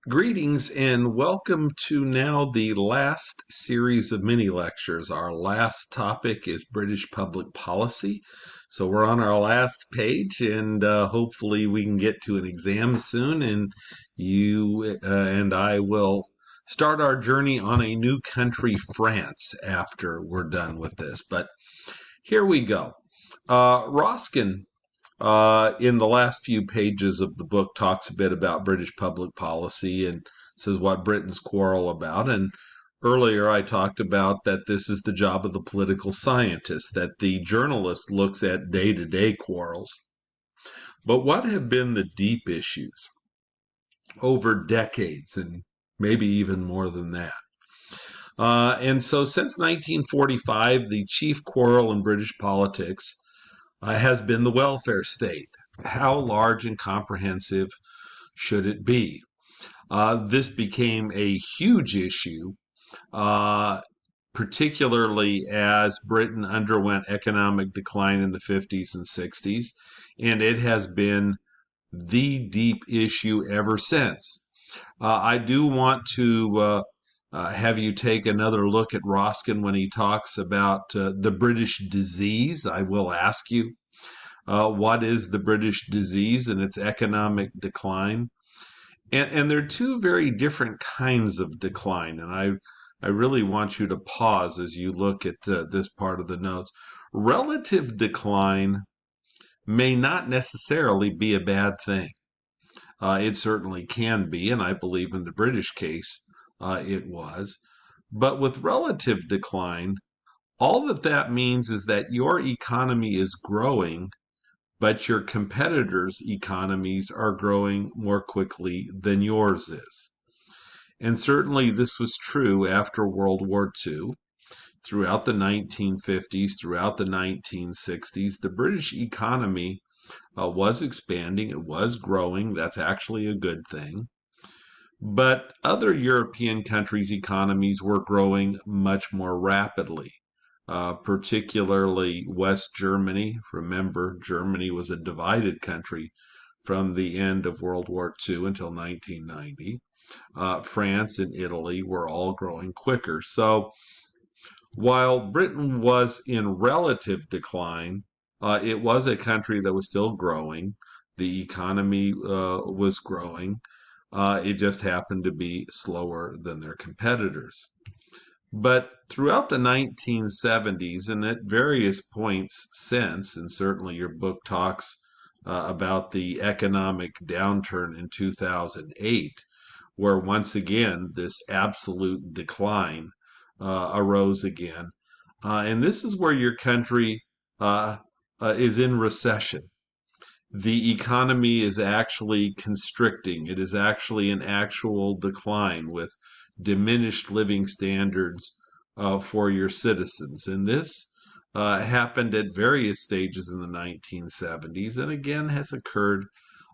Greetings and welcome to now the last series of mini lectures. Our last topic is British public policy. So we're on our last page and hopefully we can get to an exam soon and you and I will start our journey on a new country, France, after we're done with this. But here we go. Roskin in the last few pages of the book talks a bit about British public policy and says what Britons quarrel about. And earlier I talked about that this is the job of the political scientist, that the journalist looks at day-to-day quarrels. But what have been the deep issues over decades and maybe even more than that? And so since 1945, the chief quarrel in British politics has been the welfare state. How large and comprehensive should it be? This became a huge issue, particularly as Britain underwent economic decline in the 50s and 60s, and it has been the deep issue ever since. I do want to have you take another look at Roskin when he talks about the British disease. I will ask you, what is the British disease and its economic decline? And there are two very different kinds of decline, and I really want you to pause as you look at this part of the notes. Relative decline may not necessarily be a bad thing. It certainly can be, and I believe in the British case it was. But with relative decline, all that means is that your economy is growing, but your competitors' economies are growing more quickly than yours is. And certainly this was true after World War II. Throughout the 1950s, throughout the 1960s, the British economy was expanding, it was growing. That's actually a good thing. But other European countries' economies were growing much more rapidly. Particularly West Germany. Remember, Germany was a divided country from the end of World War II until 1990. France and Italy were all growing quicker. So while Britain was in relative decline, it was a country that was still growing. The economy was growing. It just happened to be slower than their competitors. But throughout the 1970s and at various points since, and certainly your book talks about the economic downturn in 2008, where once again this absolute decline arose again. And this is where your country is in recession. The economy is actually constricting. It is actually an actual decline with diminished living standards for your citizens. And this happened at various stages in the 1970s and again has occurred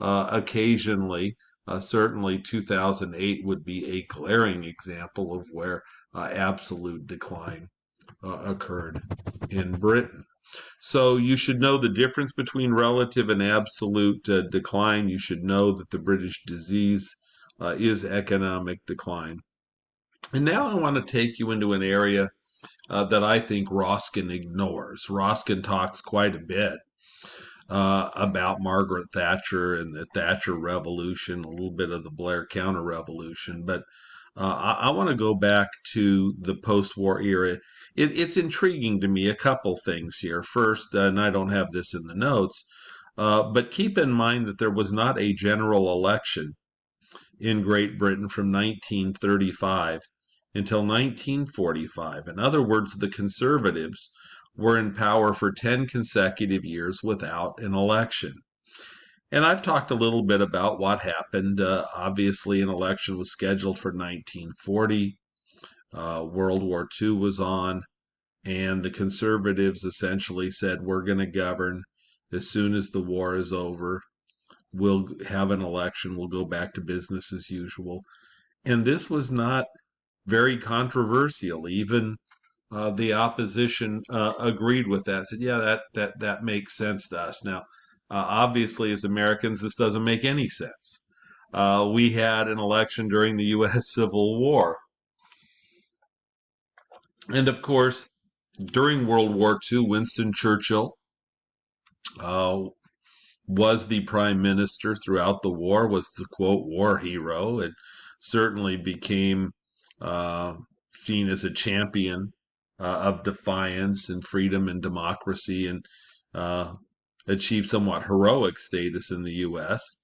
occasionally. Certainly 2008 would be a glaring example of where absolute decline occurred in Britain. So you should know the difference between relative and absolute decline. You should know that the British disease is economic decline. And now I want to take you into an area that I think Roskin ignores. Roskin talks quite a bit about Margaret Thatcher and the Thatcher Revolution, a little bit of the Blair counter-revolution, but I want to go back to the post-war era. It's intriguing to me, a couple things here. First, and I don't have this in the notes, but keep in mind that there was not a general election in Great Britain from 1935 until 1945. In other words, the Conservatives were in power for 10 consecutive years without an election. And I've talked a little bit about what happened. Obviously, an election was scheduled for 1940. World War II was on, and the Conservatives essentially said, we're going to govern as soon as the war is over. We'll have an election. We'll go back to business as usual. And this was not very controversial. Even the opposition agreed with that. Said, yeah, that makes sense to us. Now, obviously, as Americans, this doesn't make any sense. We had an election during the U.S. Civil War. And of course, during World War II, Winston Churchill uh, was the prime minister throughout the war, was the quote war hero, and certainly became uh, seen as a champion of defiance and freedom and democracy, and uh, achieved somewhat heroic status in the U.S.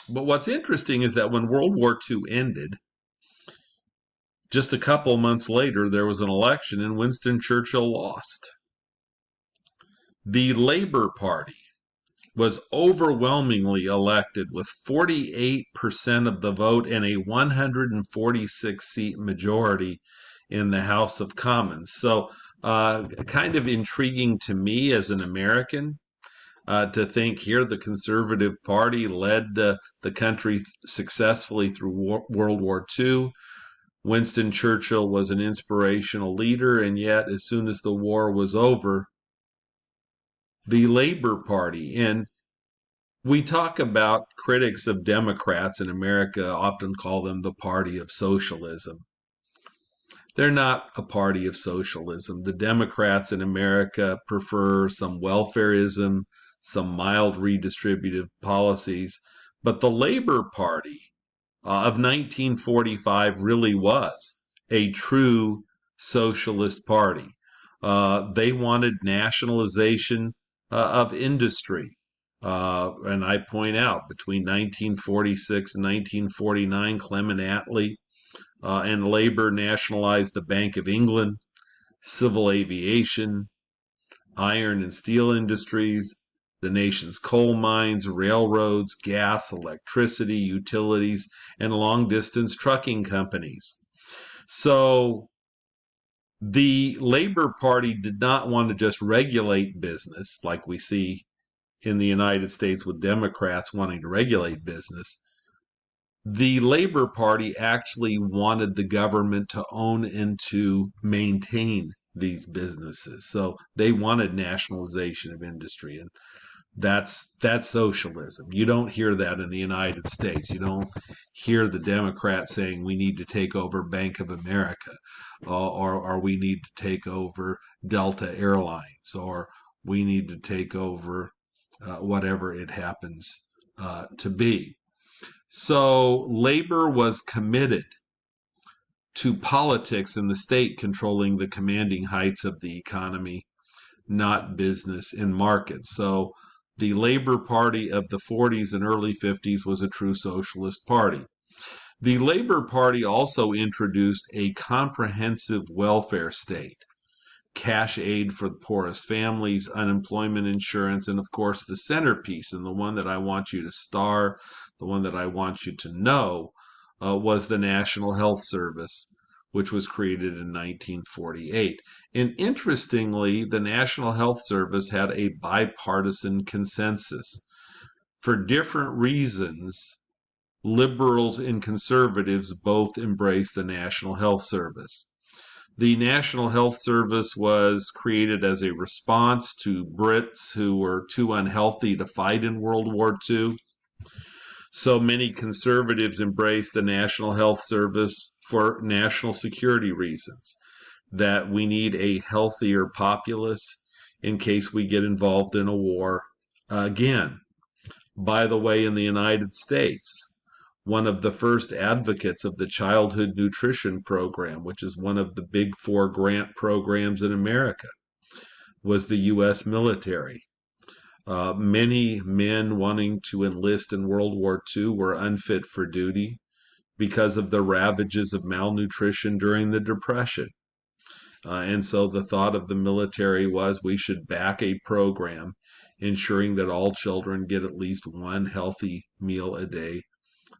But what's interesting is that when World War II ended, just a couple months later, there was an election and Winston Churchill lost. The Labour Party was overwhelmingly elected with 48% of the vote and a 146 seat majority in the House of Commons. So, kind of intriguing to me as an American to think here the Conservative Party led the country successfully through World War II. Winston Churchill was an inspirational leader, and yet, as soon as the war was over, the Labour Party, and we talk about critics of Democrats in America often call them the party of socialism. They're not a party of socialism. The Democrats in America prefer some welfarism, some mild redistributive policies, but the Labor Party of 1945 really was a true socialist party. They wanted nationalization of industry. And I point out between 1946 and 1949, Clement Attlee and Labour nationalized the Bank of England, civil aviation, iron and steel industries, the nation's coal mines, railroads, gas, electricity, utilities, and long-distance trucking companies. So the Labor Party did not want to just regulate business like we see in the United States with Democrats wanting to regulate business. The Labor Party actually wanted the government to own and to maintain these businesses. So they wanted nationalization of industry, and that's socialism. You don't hear that in the United States. You don't hear the Democrats saying we need to take over Bank of America, or we need to take over Delta Airlines, or we need to take over whatever it happens to be. So labor was committed to politics and the state controlling the commanding heights of the economy, not business and markets. So the Labor Party of the 40s and early 50s was a true socialist party. The Labor Party also introduced a comprehensive welfare state, cash aid for the poorest families, unemployment insurance, and of course the centerpiece, and the one that I want you to star, the one that I want you to know, was the National Health Service, which was created in 1948. And interestingly, the National Health Service had a bipartisan consensus. For different reasons, liberals and conservatives both embraced the National Health Service. The National Health Service was created as a response to Brits who were too unhealthy to fight in World War II. So many conservatives embraced the National Health Service for national security reasons, that we need a healthier populace in case we get involved in a war again. By the way, in the United States, one of the first advocates of the childhood nutrition program, which is one of the big four grant programs in America, was the U.S. military. Many men wanting to enlist in World War II were unfit for duty because of the ravages of malnutrition during the Depression. And so the thought of the military was we should back a program ensuring that all children get at least one healthy meal a day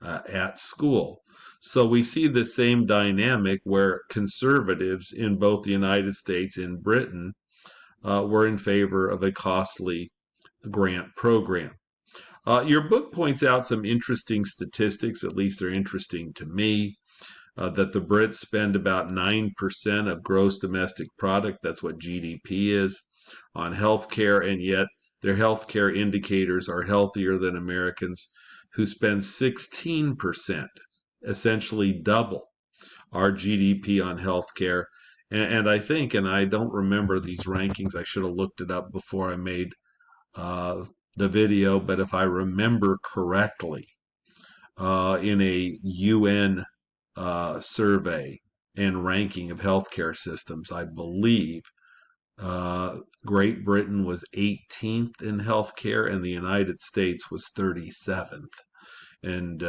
at school. So we see the same dynamic where conservatives in both the United States and Britain were in favor of a costly grant program. Your book points out some interesting statistics, at least they're interesting to me, that the Brits spend about 9% of gross domestic product, that's what GDP is, on healthcare, and yet their healthcare indicators are healthier than Americans who spends 16%, essentially double our GDP on healthcare. And I think, and I don't remember these rankings, I should have looked it up before I made uh, the video, but if I remember correctly, in a UN survey and ranking of healthcare systems, I believe Great Britain was 18th in healthcare and the United States was 37th. And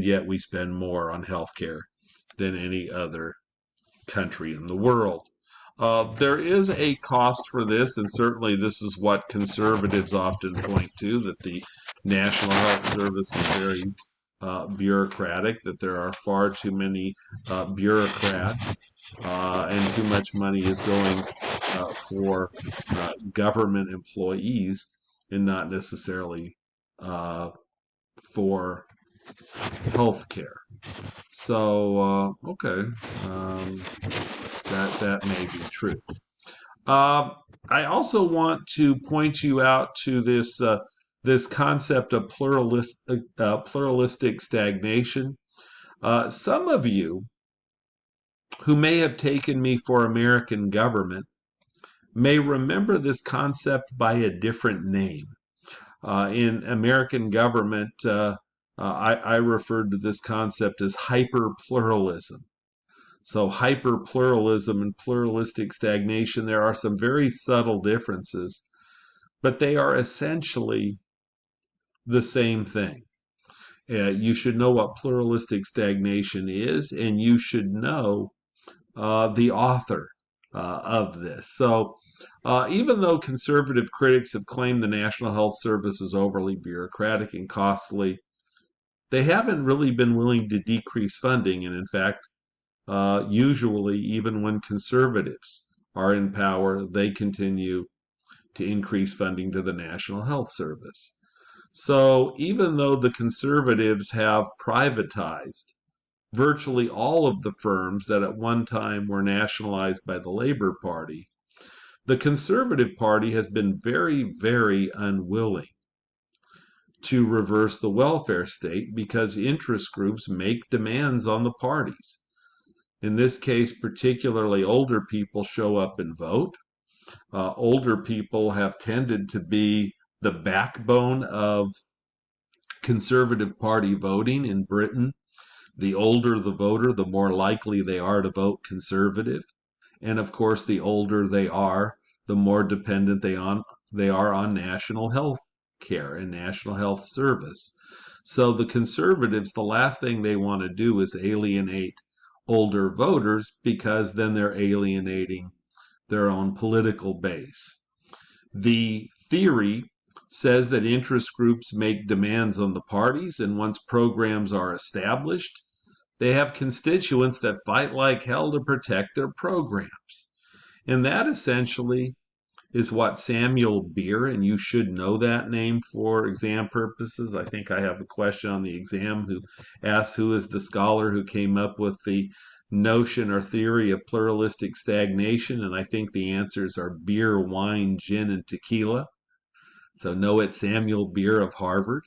yet we spend more on healthcare than any other country in the world. There is a cost for this, and certainly this is what conservatives often point to, that the National Health Service is very bureaucratic, that there are far too many bureaucrats, and too much money is going for government employees and not necessarily for health care. So, okay, that may be true. I also want to point you out to this concept of pluralistic stagnation. Some of you who may have taken me for American government may remember this concept by a different name. In American government, I referred to this concept as hyper-pluralism. So hyper-pluralism and pluralistic stagnation, there are some very subtle differences, but they are essentially the same thing. You should know what pluralistic stagnation is, and you should know the author of this. So even though conservative critics have claimed the National Health Service is overly bureaucratic and costly, they haven't really been willing to decrease funding. And in fact, usually, even when conservatives are in power, they continue to increase funding to the National Health Service. So even though the conservatives have privatized virtually all of the firms that at one time were nationalized by the Labor Party, the Conservative Party has been very, very unwilling to reverse the welfare state because interest groups make demands on the parties. In this case, particularly older people show up and vote. Older people have tended to be the backbone of Conservative Party voting in Britain. The older the voter, the more likely they are to vote Conservative. And of course, the older they are, the more dependent they are on national health care and national health service. So the conservatives, the last thing they want to do is alienate older voters, because then they're alienating their own political base. The theory says that interest groups make demands on the parties, and once programs are established, they have constituents that fight like hell to protect their programs. And that essentially is what Samuel Beer, and you should know that name for exam purposes. I think I have a question on the exam who asks who is the scholar who came up with the notion or theory of pluralistic stagnation, and I think the answers are beer, wine, gin, and tequila. So know it, Samuel Beer of Harvard.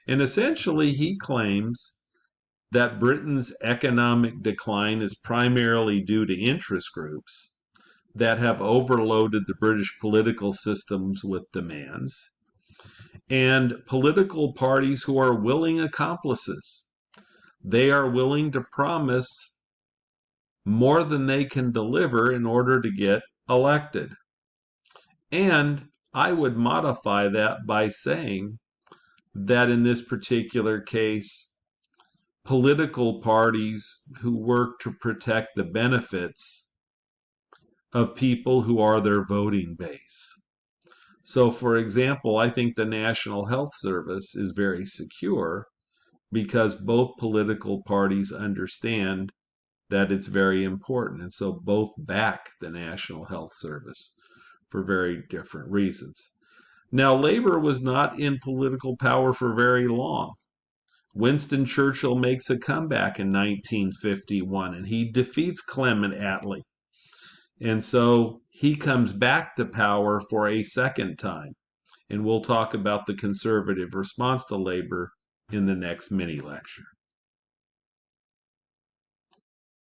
And essentially he claims that Britain's economic decline is primarily due to interest groups that have overloaded the British political systems with demands, and political parties who are willing accomplices. They are willing to promise more than they can deliver in order to get elected. And I would modify that by saying that in this particular case, political parties who work to protect the benefits of people who are their voting base. So, for example, I think the National Health Service is very secure because both political parties understand that it's very important. And so both back the National Health Service for very different reasons. Now, Labor was not in political power for very long. Winston Churchill makes a comeback in 1951, and he defeats Clement Attlee. And so he comes back to power for a second time. And we'll talk about the conservative response to Labor in the next mini lecture.